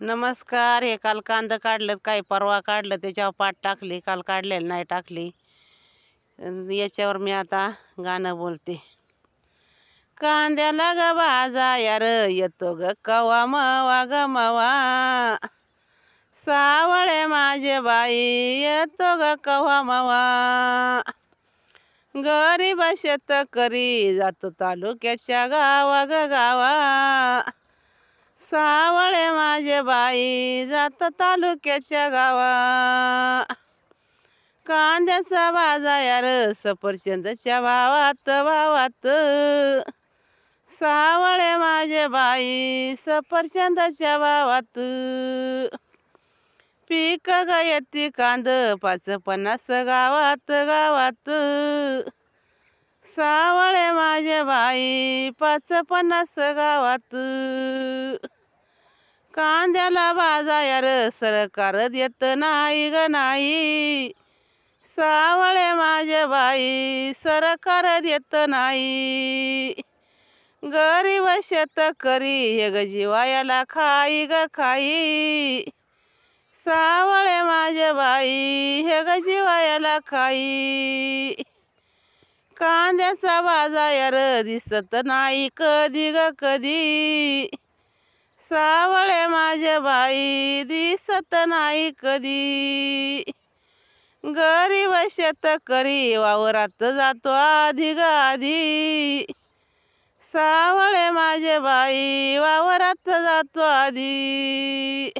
नमस्कार. हे काल कांदा काढलं, काय परवा काढलं, त्याच्यावर पाट टाकली, काल काढलेलं नाही टाकली. याच्यावर मी आता गाणं बोलते. कांद्याला ग बाजा यार येतो ग कवा मवा ग मवा, सावळे माझे बाई येतो ग कवा मवा. गरीब शेतकरी जातो तालुक्याच्या गावा ग गावा, सावळे माझे बाई जात तालुक्याच्या गावा. कांद्याचा बाजार यार सफरचंदच्या भावात भावात, सावळे माझे बाई सफरचंदाच्या भावात. पीक ग येती कांद 550 गावात गावात, सावळे माझे बाई 550 गावात. कांद्याला बाजार यार सरकार देत नाही ग नाही, सावळे माझे बाई सरकार देत नाही. गरीब शेतकरी हे ग जीवायाला खाई ग खाई, सावळे माझे बाई हे ग जीवायाला खाई. कांद्याचा बाजार यार दिसत नाही कधी ग कधी, सावळे माझे बाई दिसत नाही कधी. गरीब शेतकरी वावरात जातो आधी ग आधी, सावळे माझे बाई वावरात जातो आधी.